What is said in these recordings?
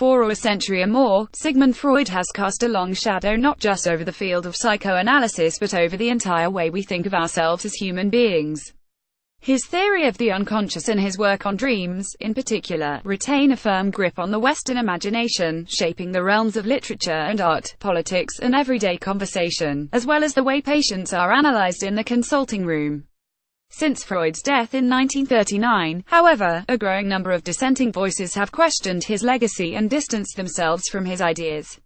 for a century or more, Sigmund Freud has cast a long shadow not just over the field of psychoanalysis but over the entire way we think of ourselves as human beings. His theory of the unconscious and his work on dreams, in particular, retain a firm grip on the Western imagination, shaping the realms of literature and art, politics, and everyday conversation, as well as the way patients are analyzed in the consulting room. Since Freud's death in 1939, however, a growing number of dissenting voices have questioned his legacy and distanced themselves from his ideas.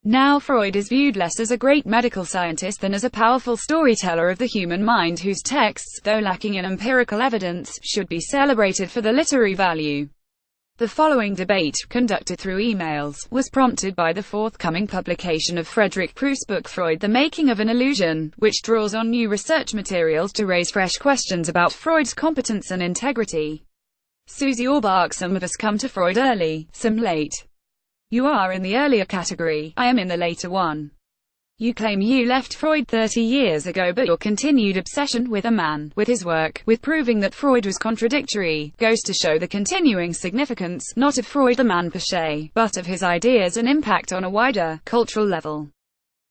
Now Freud is viewed less as a great medical scientist than as a powerful storyteller of the human mind whose texts, though lacking in empirical evidence, should be celebrated for their literary value. The following debate, conducted through emails, was prompted by the forthcoming publication of Frederick book Freud, The Making of an Illusion, which draws on new research materials to raise fresh questions about Freud's competence and integrity. Susie Orbach: some of us come to Freud early, some late. You are in the earlier category, I am in the later one. You claim you left Freud 30 years ago, but your continued obsession with a man, with his work, with proving that Freud was contradictory, goes to show the continuing significance, not of Freud the man per se, but of his ideas and impact on a wider, cultural level.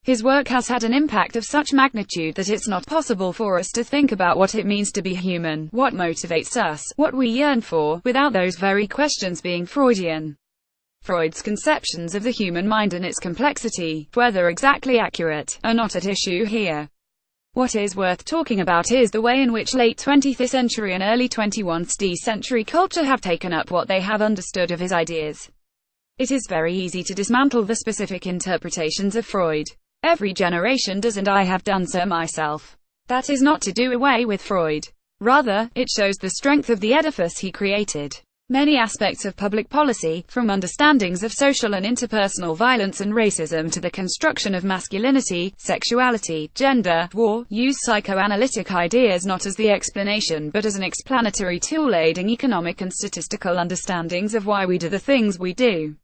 His work has had an impact of such magnitude that it's not possible for us to think about what it means to be human, what motivates us, what we yearn for, without those very questions being Freudian. Freud's conceptions of the human mind and its complexity, whether exactly accurate, are not at issue here. What is worth talking about is the way in which late 20th century and early 21st century culture have taken up what they have understood of his ideas. It is very easy to dismantle the specific interpretations of Freud. Every generation does, and I have done so myself. That is not to do away with Freud. Rather, it shows the strength of the edifice he created. Many aspects of public policy, from understandings of social and interpersonal violence and racism to the construction of masculinity, sexuality, gender, war, use psychoanalytic ideas not as the explanation but as an explanatory tool aiding economic and statistical understandings of why we do the things we do.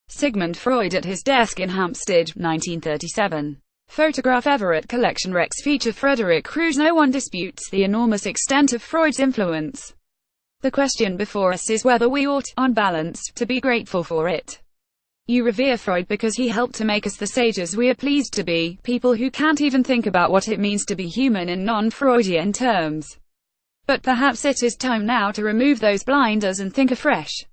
Sigmund Freud at his desk in Hampstead, 1937. Photograph Everett Collection Rex feature Frederick. No one disputes the enormous extent of Freud's influence. The question before us is whether we ought, on balance, to be grateful for it. You revere Freud because he helped to make us the sages we are pleased to be, people who can't even think about what it means to be human in non-Freudian terms. But perhaps it is time now to remove those blinders and think afresh.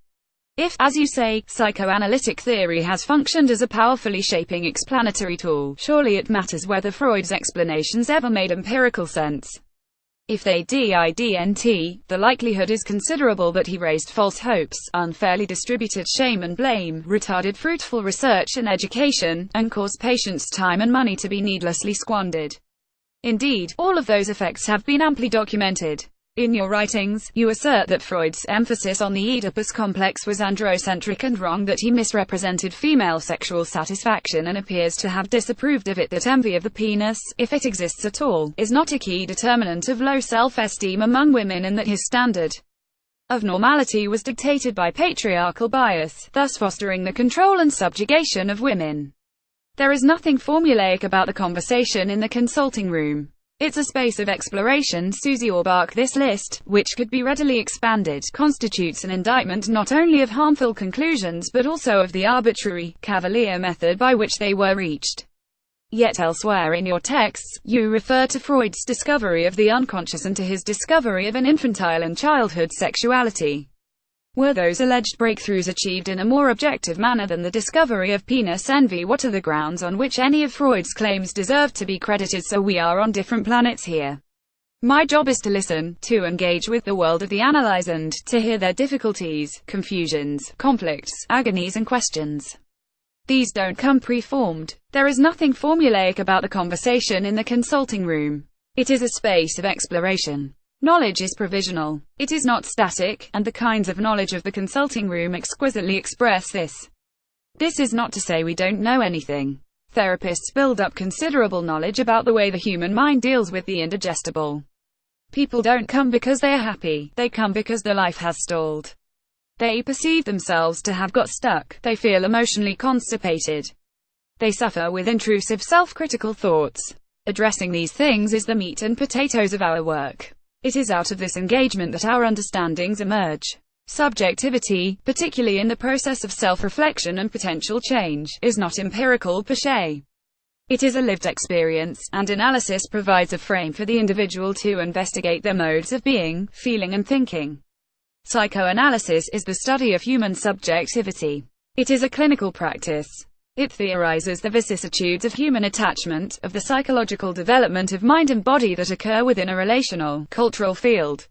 If, as you say, psychoanalytic theory has functioned as a powerfully shaping explanatory tool, surely it matters whether Freud's explanations ever made empirical sense. If they didn't, the likelihood is considerable that he raised false hopes, unfairly distributed shame and blame, retarded fruitful research and education, and caused patients' time and money to be needlessly squandered. Indeed, all of those effects have been amply documented. In your writings, you assert that Freud's emphasis on the Oedipus complex was androcentric and wrong, that he misrepresented female sexual satisfaction and appears to have disapproved of it, that envy of the penis, if it exists at all, is not a key determinant of low self-esteem among women, and that his standard of normality was dictated by patriarchal bias, thus fostering the control and subjugation of women. There is nothing formulaic about the conversation in the consulting room. It's a space of exploration. Susie Orbach: this list, which could be readily expanded, constitutes an indictment not only of harmful conclusions but also of the arbitrary, cavalier method by which they were reached. Yet elsewhere in your texts, you refer to Freud's discovery of the unconscious and to his discovery of an infantile and childhood sexuality. Were those alleged breakthroughs achieved in a more objective manner than the discovery of penis envy? What are the grounds on which any of Freud's claims deserve to be credited? So we are on different planets here. My job is to listen, to engage with the world of the analyze and to hear their difficulties, confusions, conflicts, agonies and questions. These don't come pre-formed. There is nothing formulaic about the conversation in the consulting room. It is a space of exploration. Knowledge is provisional. It is not static, and the kinds of knowledge of the consulting room exquisitely express this. This is not to say we don't know anything. Therapists build up considerable knowledge about the way the human mind deals with the indigestible. People don't come because they are happy, they come because their life has stalled. They perceive themselves to have got stuck, they feel emotionally constipated. They suffer with intrusive self-critical thoughts. Addressing these things is the meat and potatoes of our work. It is out of this engagement that our understandings emerge. Subjectivity, particularly in the process of self-reflection and potential change, is not empirical per se. It is a lived experience, and analysis provides a frame for the individual to investigate their modes of being, feeling and thinking. Psychoanalysis is the study of human subjectivity. It is a clinical practice. It theorizes the vicissitudes of human attachment, of the psychological development of mind and body that occur within a relational, cultural field.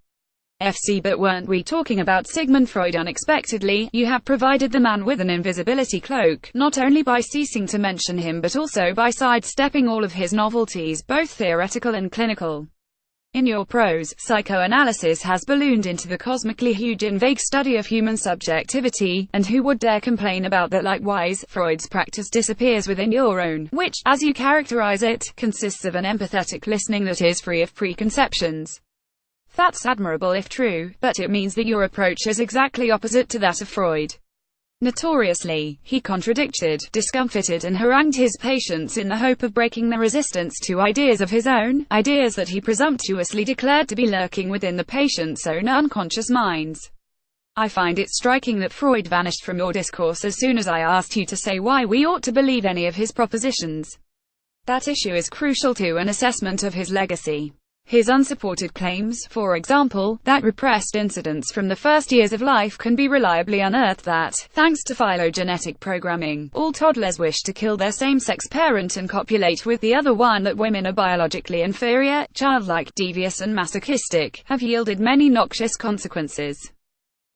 But weren't we talking about Sigmund Freud unexpectedly? You have provided the man with an invisibility cloak, not only by ceasing to mention him but also by sidestepping all of his novelties, both theoretical and clinical. In your prose, psychoanalysis has ballooned into the cosmically huge and vague study of human subjectivity, and who would dare complain about that? Likewise, Freud's practice disappears within your own, which, as you characterize it, consists of an empathetic listening that is free of preconceptions. That's admirable if true, but it means that your approach is exactly opposite to that of Freud. Notoriously, he contradicted, discomfited and harangued his patients in the hope of breaking the resistance to ideas of his own, ideas that he presumptuously declared to be lurking within the patient's own unconscious minds. I find it striking that Freud vanished from your discourse as soon as I asked you to say why we ought to believe any of his propositions. That issue is crucial to an assessment of his legacy. His unsupported claims, for example, that repressed incidents from the first years of life can be reliably unearthed, that, thanks to phylogenetic programming, all toddlers wish to kill their same-sex parent and copulate with the other one, that women are biologically inferior, childlike, devious and masochistic, have yielded many noxious consequences.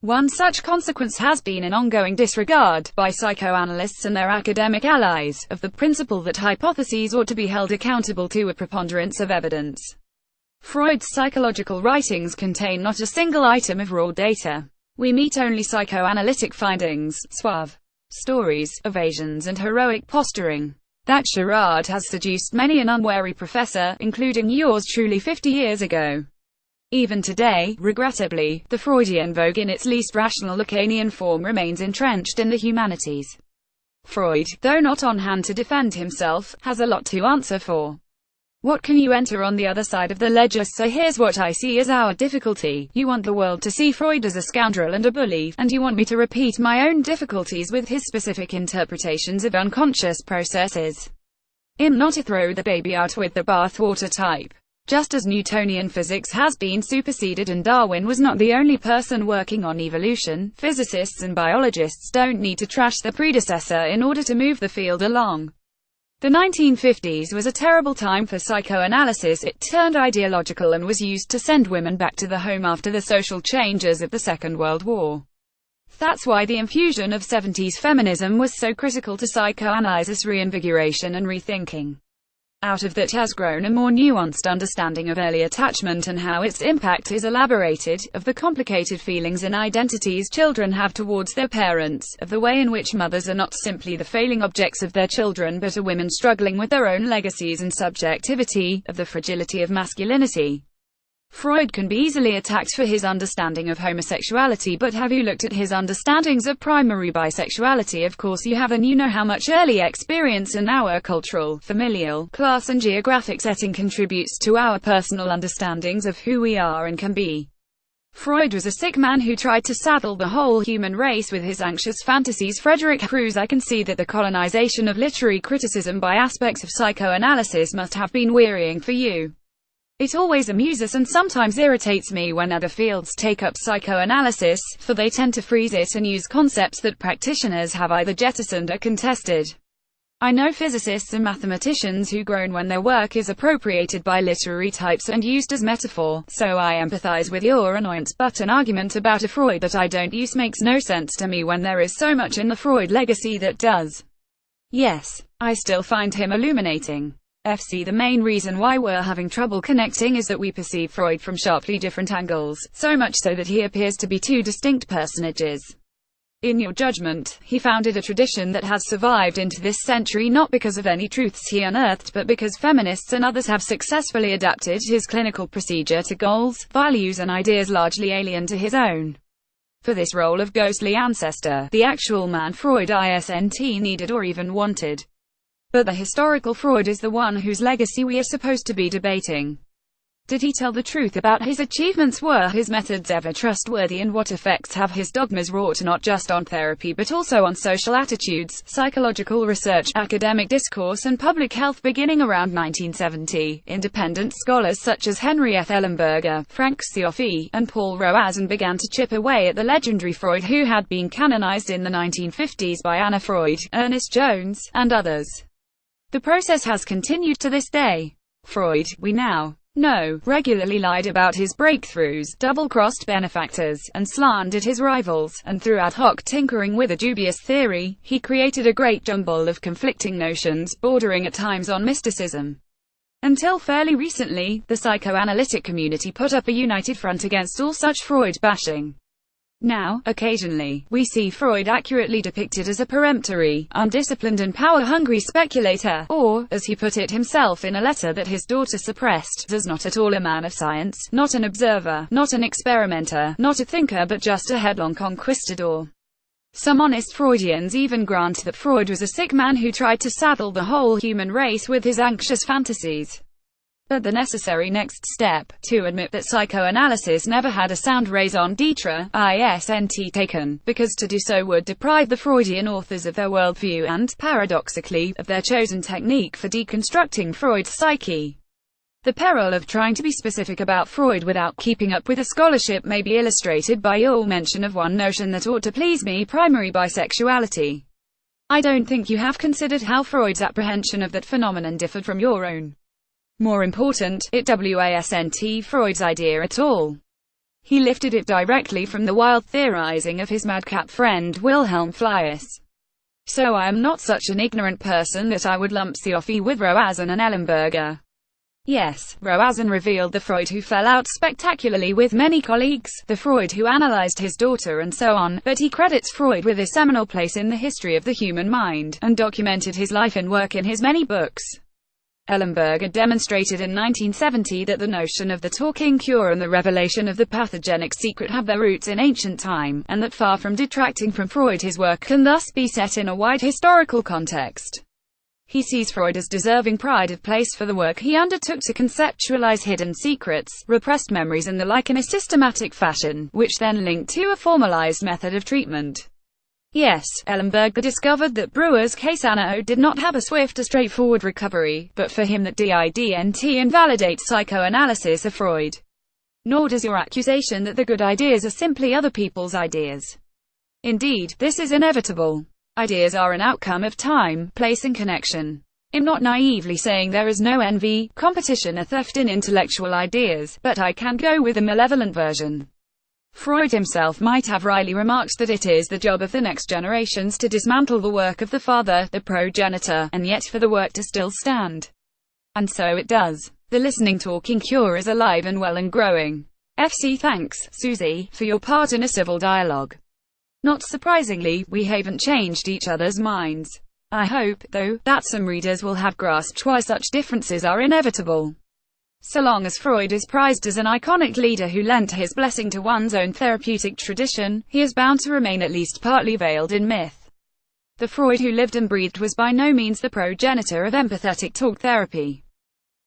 One such consequence has been an ongoing disregard, by psychoanalysts and their academic allies, of the principle that hypotheses ought to be held accountable to a preponderance of evidence. Freud's psychological writings contain not a single item of raw data. We meet only psychoanalytic findings, suave stories, evasions and heroic posturing. That charade has seduced many an unwary professor, including yours truly 50 years ago. Even today, regrettably, the Freudian vogue in its least rational Lacanian form remains entrenched in the humanities. Freud, though not on hand to defend himself, has a lot to answer for. What can you enter on the other side of the ledger? So here's what I see as our difficulty. You want the world to see Freud as a scoundrel and a bully, and you want me to repeat my own difficulties with his specific interpretations of unconscious processes. I'm not a throw the baby out with the bathwater type. Just as Newtonian physics has been superseded and Darwin was not the only person working on evolution, physicists and biologists don't need to trash their predecessor in order to move the field along. The 1950s was a terrible time for psychoanalysis. It turned ideological and was used to send women back to the home after the social changes of the Second World War. That's why the infusion of 70s feminism was so critical to psychoanalysis reinvigoration and rethinking. Out of that has grown a more nuanced understanding of early attachment and how its impact is elaborated, of the complicated feelings and identities children have towards their parents, of the way in which mothers are not simply the failing objects of their children but are women struggling with their own legacies and subjectivity, of the fragility of masculinity. Freud can be easily attacked for his understanding of homosexuality, but have you looked at his understandings of primary bisexuality? Of course you have, and you know how much early experience in our cultural, familial, class and geographic setting contributes to our personal understandings of who we are and can be. Freud was a sick man who tried to saddle the whole human race with his anxious fantasies. Frederick proves I can see that the colonization of literary criticism by aspects of psychoanalysis must have been wearying for you. It always amuses and sometimes irritates me when other fields take up psychoanalysis, for they tend to freeze it and use concepts that practitioners have either jettisoned or contested. I know physicists and mathematicians who groan when their work is appropriated by literary types and used as metaphor, so I empathize with your annoyance, but an argument about a Freud that I don't use makes no sense to me when there is so much in the Freud legacy that does. Yes, I still find him illuminating. The main reason why we're having trouble connecting is that we perceive Freud from sharply different angles, so much so that he appears to be two distinct personages. In your judgment, he founded a tradition that has survived into this century not because of any truths he unearthed but because feminists and others have successfully adapted his clinical procedure to goals, values and ideas largely alien to his own. For this role of ghostly ancestor, the actual man Freud isn't needed or even wanted. But the historical Freud is the one whose legacy we are supposed to be debating. Did he tell the truth about his achievements? Were his methods ever trustworthy? And what effects have his dogmas wrought not just on therapy but also on social attitudes, psychological research, academic discourse and public health? Beginning around 1970, independent scholars such as Henriette Ellenberger, Frank Cioffi, and Paul Roazhon began to chip away at the legendary Freud, who had been canonized in the 1950s by Anna Freud, Ernest Jones, and others. The process has continued to this day. Freud, we now know, regularly lied about his breakthroughs, double-crossed benefactors, and slandered his rivals, and through ad hoc tinkering with a dubious theory, he created a great jumble of conflicting notions, bordering at times on mysticism. Until fairly recently, the psychoanalytic community put up a united front against all such Freud bashing. Now, occasionally, we see Freud accurately depicted as a peremptory, undisciplined and power-hungry speculator, or, as he put it himself in a letter that his daughter suppressed, as not at all a man of science, not an observer, not an experimenter, not a thinker but just a headlong conquistador. Some honest Freudians even grant that Freud was a sick man who tried to saddle the whole human race with his anxious fantasies. But the necessary next step, to admit that psychoanalysis never had a sound raison d'etre, isn't taken, because to do so would deprive the Freudian authors of their worldview and, paradoxically, of their chosen technique for deconstructing Freud's psyche. The peril of trying to be specific about Freud without keeping up with the scholarship may be illustrated by your mention of one notion that ought to please me: primary bisexuality. I don't think you have considered how Freud's apprehension of that phenomenon differed from your own. More important, it wasn't Freud's idea at all. He lifted it directly from the wild theorizing of his madcap friend Wilhelm Fliess. So I am not such an ignorant person that I would lump Cioffi with Roazhon and Ellenberger. Yes, Roazhon revealed the Freud who fell out spectacularly with many colleagues, the Freud who analyzed his daughter and so on, but he credits Freud with a seminal place in the history of the human mind, and documented his life and work in his many books. Ellenberger demonstrated in 1970 that the notion of the talking cure and the revelation of the pathogenic secret have their roots in ancient time, and that far from detracting from Freud, his work can thus be set in a wide historical context. He sees Freud as deserving pride of place for the work he undertook to conceptualize hidden secrets, repressed memories and the like in a systematic fashion, which then linked to a formalized method of treatment. Yes, Ellenberger discovered that Breuer's case Anno did not have a swift or straightforward recovery, but for him that didn't invalidate psychoanalysis of Freud. Nor does your accusation that the good ideas are simply other people's ideas. Indeed, this is inevitable. Ideas are an outcome of time, place and connection. I'm not naively saying there is no envy, competition or theft in intellectual ideas, but I can go with a malevolent version. Freud himself might have wryly remarked that it is the job of the next generations to dismantle the work of the father, the progenitor, and yet for the work to still stand. And so it does. The listening talking cure is alive and well and growing. Thanks, Susie, for your part in a civil dialogue. Not surprisingly, we haven't changed each other's minds. I hope, though, that some readers will have grasped why such differences are inevitable. So long as Freud is prized as an iconic leader who lent his blessing to one's own therapeutic tradition, he is bound to remain at least partly veiled in myth. The Freud who lived and breathed was by no means the progenitor of empathetic talk therapy.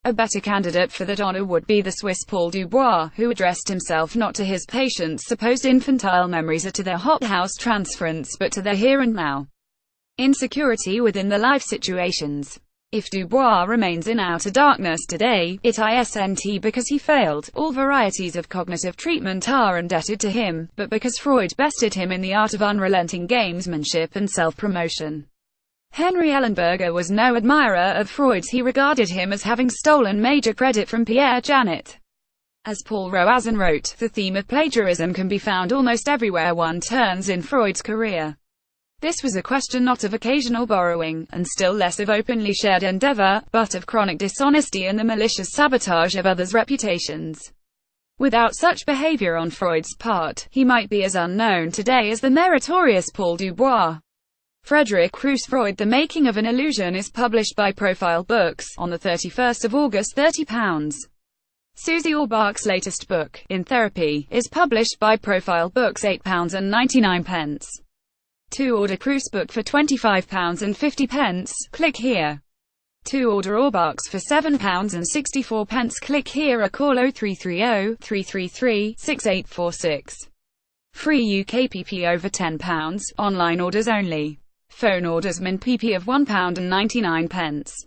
A better candidate for that honor would be the Swiss Paul Dubois, who addressed himself not to his patients' supposed infantile memories or to their hothouse transference, but to their here and now insecurity within their life situations. If Dubois remains in outer darkness today, it isn't because he failed. All varieties of cognitive treatment are indebted to him, but because Freud bested him in the art of unrelenting gamesmanship and self-promotion. Henry Ellenberger was no admirer of Freud's. He regarded him as having stolen major credit from Pierre Janet. As Paul Roazhon wrote, the theme of plagiarism can be found almost everywhere one turns in Freud's career. This was a question not of occasional borrowing, and still less of openly shared endeavor, but of chronic dishonesty and the malicious sabotage of others' reputations. Without such behavior on Freud's part, he might be as unknown today as the meritorious Paul Dubois. Frederick Freud, The Making of an Illusion is published by Profile Books, on the 31st of August, £30. Susie Orbach's latest book, In Therapy, is published by Profile Books, £8.99. To order Proust's book for £25.50, click here. To order orbachs for £7.64, click here or call 0330 333 6846. Free UK PP over £10, online orders only. Phone orders min PP of £1.99.